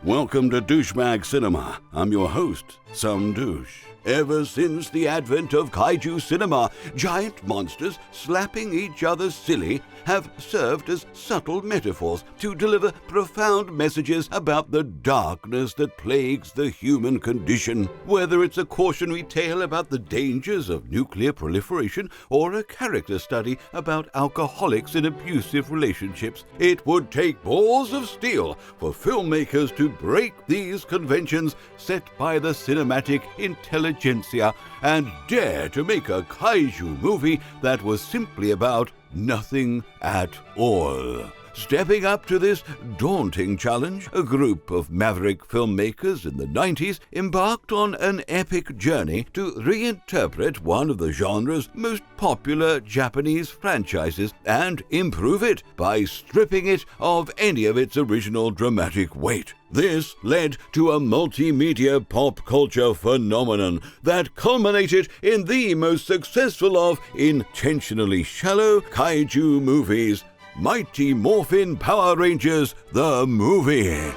Welcome to Douchebag Cinema. I'm your host, Some Douche. Ever since the advent of Kaiju Cinema, giant monsters slapping each other silly have served as subtle metaphors to deliver profound messages about the darkness that plagues the human condition. Whether it's a cautionary tale about the dangers of nuclear proliferation or a character study about alcoholics in abusive relationships, it would take balls of steel for filmmakers to break these conventions set by the cinematic intelligentsia and dare to make a kaiju movie that was simply about nothing at all. Stepping up to this daunting challenge, a group of maverick filmmakers in the 90s embarked on an epic journey to reinterpret one of the genre's most popular Japanese franchises and improve it by stripping it of any of its original dramatic weight. This led to a multimedia pop culture phenomenon that culminated in the most successful of intentionally shallow kaiju movies, Mighty Morphin Power Rangers, the movie.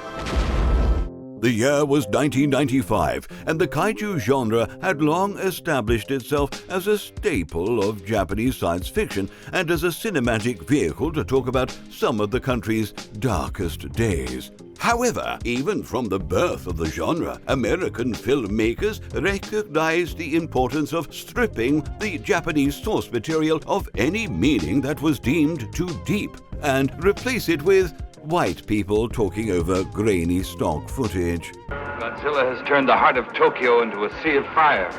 The year was 1995, and the kaiju genre had long established itself as a staple of Japanese science fiction and as a cinematic vehicle to talk about some of the country's darkest days. However, even from the birth of the genre, American filmmakers recognized the importance of stripping the Japanese source material of any meaning that was deemed too deep and replace it with white people talking over grainy stock footage. Godzilla has turned the heart of Tokyo into a sea of fire.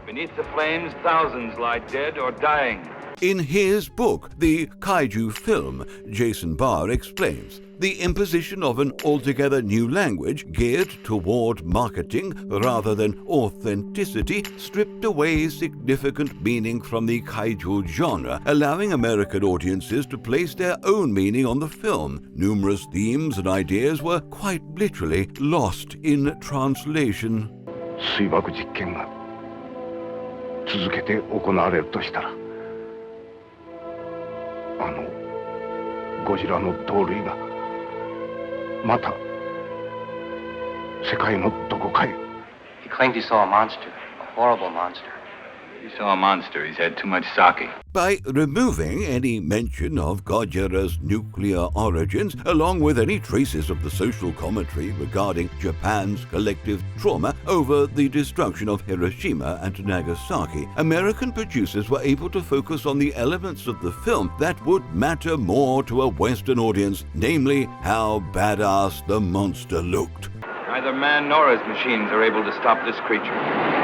Beneath the flames, thousands lie dead or dying. In his book, The Kaiju Film, Jason Barr explains the imposition of an altogether new language geared toward marketing rather than authenticity stripped away significant meaning from the kaiju genre, allowing American audiences to place their own meaning on the film. Numerous themes and ideas were quite literally lost in translation. 水爆実験が続けて行われるとしたら、ゴジラの同類がまた世界のどこかへ。He claimed he saw a monster, a horrible monster. He saw a monster. He's had too much sake. By removing any mention of Godzill's nuclear origins, along with any traces of the social commentary regarding Japan's collective trauma over the destruction of Hiroshima and Nagasaki, American producers were able to focus on the elements of the film that would matter more to a Western audience, namely how badass the monster looked. Neither man nor his machines are able to stop this creature.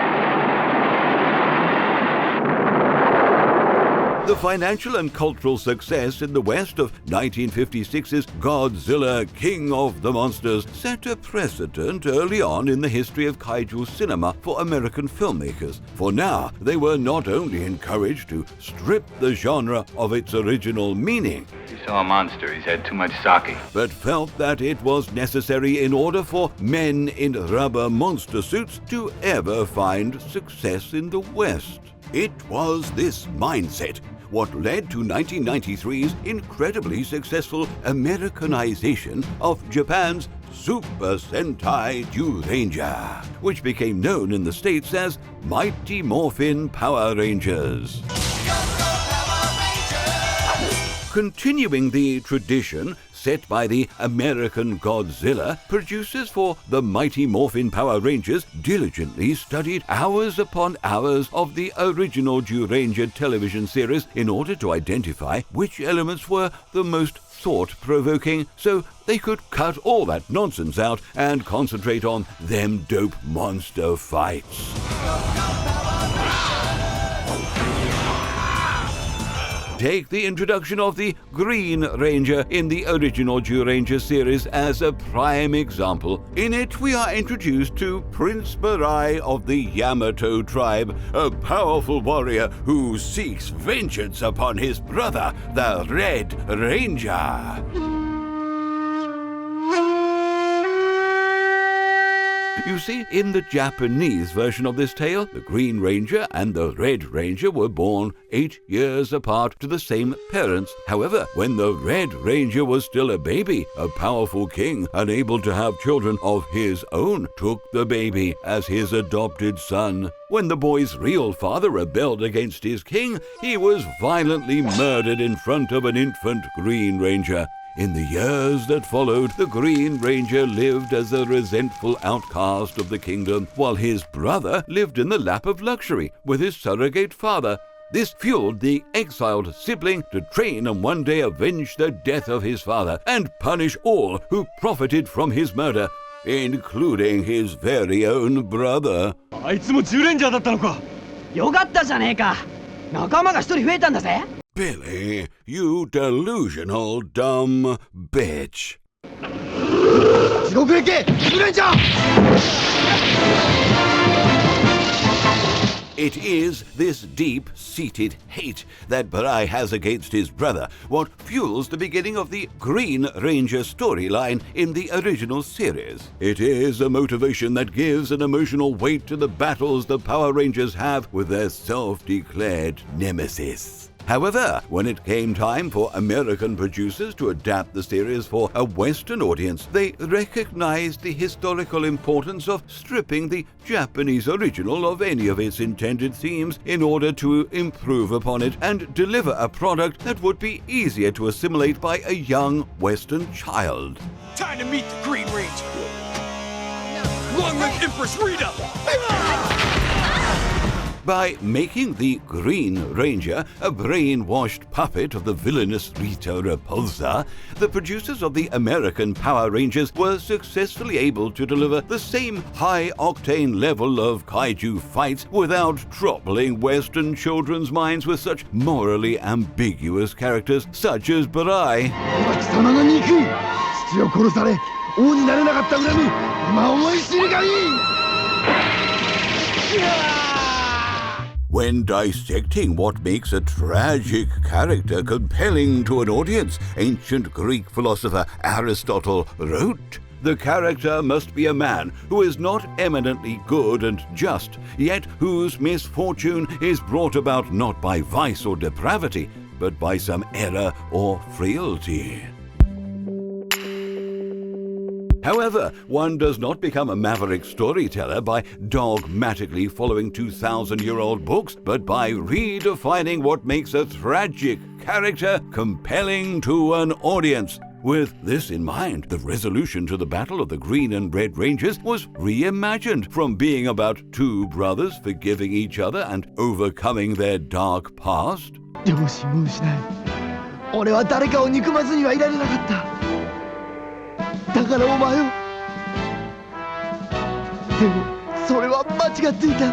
The financial and cultural success in the West of 1956's Godzilla, King of the Monsters set a precedent early on in the history of kaiju cinema for American filmmakers. For now, they were not only encouraged to strip the genre of its original meaning, He saw a monster. He's had too much sake. but felt that it was necessary in order for men in rubber monster suits to ever find success in the West. It was this mindset what led to 1993's incredibly successful Americanization of Japan's Super Sentai Ranger, which became known in the States as Mighty Morphin Power Rangers. Continuing the tradition set by the American Godzilla, producers for the Mighty Morphin Power Rangers diligently studied hours upon hours of the original Ranger television series in order to identify which elements were the most thought-provoking, so they could cut all that nonsense out and concentrate on them dope monster fights. Take the introduction of the Green Ranger in the original Ranger series as a prime example. In it, we are introduced to Prince Barai of the Yamato tribe, a powerful warrior who seeks vengeance upon his brother, the Red Ranger. You see, in the Japanese version of this tale, the Green Ranger and the Red Ranger were born 8 years apart to the same parents. However, when the Red Ranger was still a baby, a powerful king, unable to have children of his own, took the baby as his adopted son. When the boy's real father rebelled against his king, he was violently murdered in front of an infant Green Ranger. In the years that followed, the Green Ranger lived as a resentful outcast of the kingdom, while his brother lived in the lap of luxury with his surrogate father. This fueled the exiled sibling to train and one day avenge the death of his father and punish all who profited from his murder, including his very own brother. あいつも10レンジャーだったのか。よかったじゃねえか。仲間が一人増えたんだぜ。 Billy, you delusional dumb bitch. 地獄へ行け、10レンジャー。 It is this deep-seated hate that Barai has against his brother what fuels the beginning of the Green Ranger storyline in the original series. It is a motivation that gives an emotional weight to the battles the Power Rangers have with their self-declared nemesis. However, when it came time for American producers to adapt the series for a Western audience, they recognized the historical importance of stripping the Japanese original of any of its intended themes in order to improve upon it and deliver a product that would be easier to assimilate by a young Western child. Time to meet the Green Ranger! Long live Empress Rita! By making the Green Ranger a brainwashed puppet of the villainous Rita Repulsa, the producers of the American Power Rangers were successfully able to deliver the same high-octane level of kaiju fights without troubling Western children's minds with such morally ambiguous characters such as Barai. 貴様が憎い。父を殺され、王になれなかった恨み、今思い知るがいい。 When dissecting what makes a tragic character compelling to an audience, ancient Greek philosopher Aristotle wrote, "The character must be a man who is not eminently good and just, yet whose misfortune is brought about not by vice or depravity, but by some error or frailty." However, one does not become a maverick storyteller by dogmatically following 2,000-year-old books, but by redefining what makes a tragic character compelling to an audience. With this in mind, the resolution to the battle of the Green and Red Rangers was reimagined from being about two brothers forgiving each other and overcoming their dark past. 両親を失い、俺は誰かを憎まずにはいられなかった。 だからお前を。でもそれは間違っていた。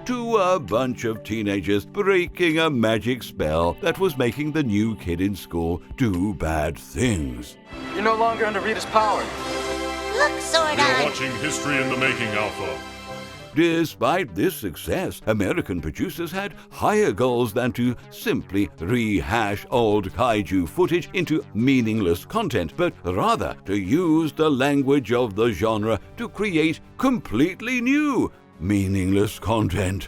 To a bunch of teenagers breaking a magic spell that was making the new kid in school do bad things. You're no longer under Rita's power. Look, Sword You're watching History in the Making, Alpha. Despite this success, American producers had higher goals than to simply rehash old kaiju footage into meaningless content, but rather to use the language of the genre to create completely new, meaningless content.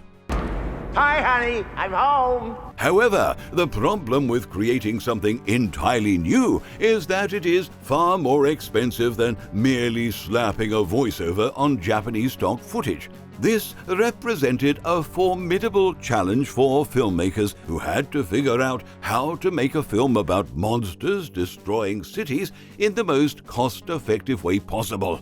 Hi, honey, I'm home. However, the problem with creating something entirely new is that it is far more expensive than merely slapping a voiceover on Japanese stock footage. This represented a formidable challenge for filmmakers who had to figure out how to make a film about monsters destroying cities in the most cost-effective way possible.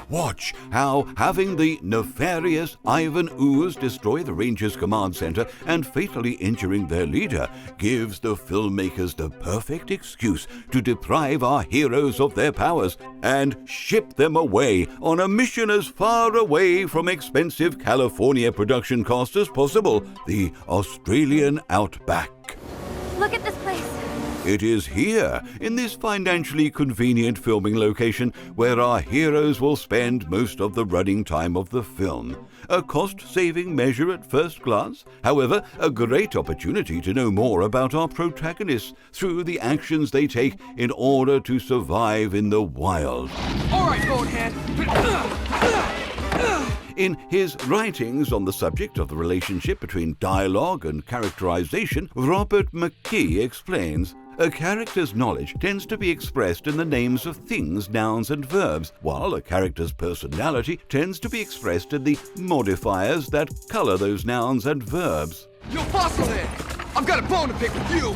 Watch how having the nefarious Ivan Ooze destroy the Rangers' command center and fatally injuring their leader gives the filmmakers the perfect excuse to deprive our heroes of their powers and ship them away on a mission as far away from expensive California production costs as possible, the Australian outback. Look at this place. It is here, in this financially convenient filming location, where our heroes will spend most of the running time of the film. A cost-saving measure at first glance, however, a great opportunity to know more about our protagonists through the actions they take in order to survive in the wild. All right, bonehead. In his writings on the subject of the relationship between dialogue and characterization, Robert McKee explains, a character's knowledge tends to be expressed in the names of things, nouns, and verbs, while a character's personality tends to be expressed in the modifiers that color those nouns and verbs. Yo, Fossilhead, I've got a bone to pick with you.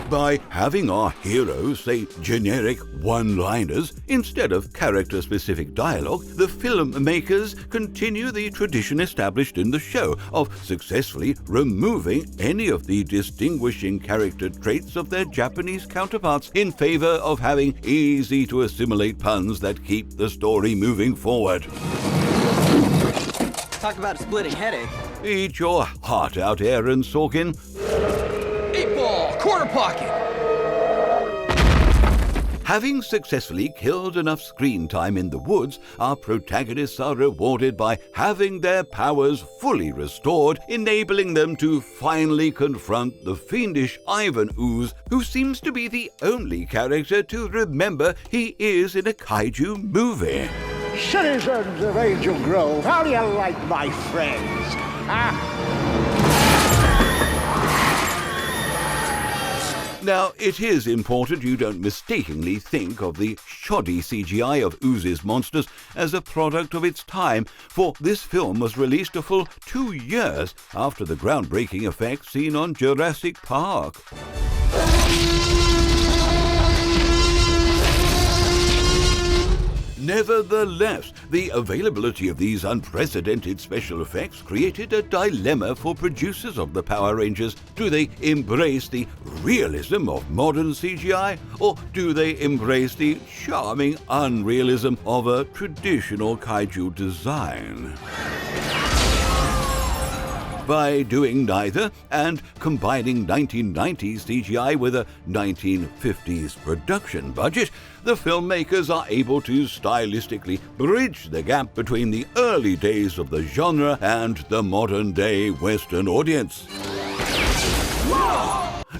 By having our heroes say generic one-liners instead of character-specific dialogue, the filmmakers continue the tradition established in the show of successfully removing any of the distinguishing character traits of their Japanese counterparts in favor of having easy-to-assimilate puns that keep the story moving forward. Talk about a splitting headache. Eat your heart out, Aaron Sorkin. 8-ball, quarter pocket. Having successfully killed enough screen time in the woods, our protagonists are rewarded by having their powers fully restored, enabling them to finally confront the fiendish Ivan Ooze, who seems to be the only character to remember he is in a kaiju movie. Citizens of Angel Grove, how do you like my friends? Now, it is important you don't mistakenly think of the shoddy CGI of Ooze's monsters as a product of its time, for this film was released a full 2 years after the groundbreaking effects seen on Jurassic Park. Nevertheless, the availability of these unprecedented special effects created a dilemma for producers of the Power Rangers. Do they embrace the realism of modern CGI, or do they embrace the charming unrealism of a traditional kaiju design? By doing neither and combining 1990s CGI with a 1950s production budget, the filmmakers are able to stylistically bridge the gap between the early days of the genre and the modern-day Western audience.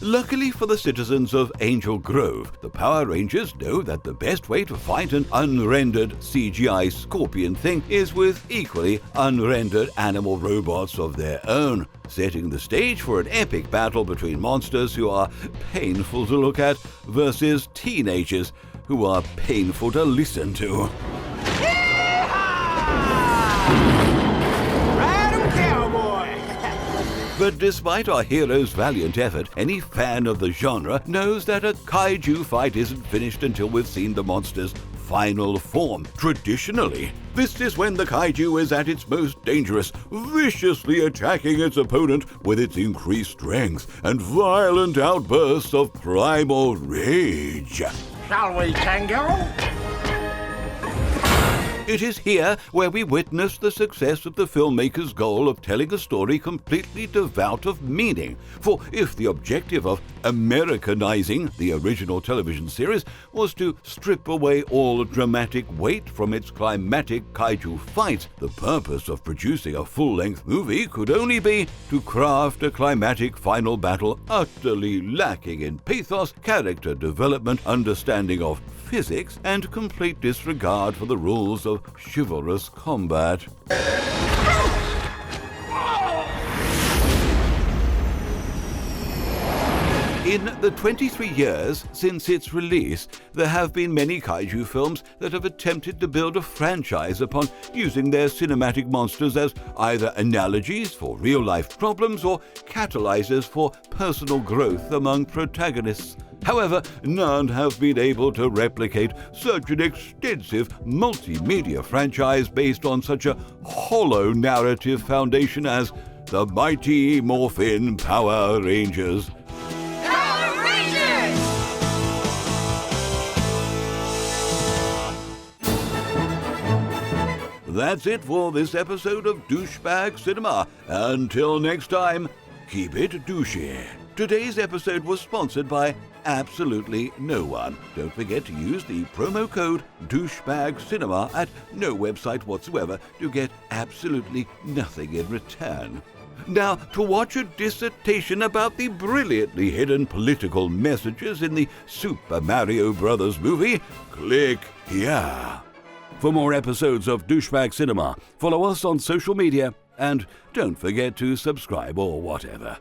Luckily for the citizens of Angel Grove, the Power Rangers know that the best way to fight an unrendered CGI scorpion thing is with equally unrendered animal robots of their own, setting the stage for an epic battle between monsters who are painful to look at versus teenagers who are painful to listen to. But despite our hero's valiant effort, any fan of the genre knows that a kaiju fight isn't finished until we've seen the monster's final form. Traditionally, this is when the kaiju is at its most dangerous, viciously attacking its opponent with its increased strength and violent outbursts of primal rage. Shall we tango? It is here where we witness the success of the filmmaker's goal of telling a story completely devoid of meaning. For if the objective of Americanizing the original television series was to strip away all dramatic weight from its climatic kaiju fights, the purpose of producing a full-length movie could only be to craft a climatic final battle utterly lacking in pathos, character development, understanding of physics, and complete disregard for the rules of chivalrous combat. In the 23 years since its release, there have been many kaiju films that have attempted to build a franchise upon using their cinematic monsters as either analogies for real-life problems or catalyzers for personal growth among protagonists. However, none have been able to replicate such an extensive multimedia franchise based on such a hollow narrative foundation as the mighty Morphin Power Rangers. Power Rangers! that's it for this episode of Douchebag Cinema. Until next time, keep it douchey. Today's episode was sponsored by absolutely no one. Don't forget to use the promo code douchebagcinema at no website whatsoever to get absolutely nothing in return. Now, to watch a dissertation about the brilliantly hidden political messages in the Super Mario Bros. Movie, click here. For more episodes of Douchebag Cinema, follow us on social media and don't forget to subscribe or whatever.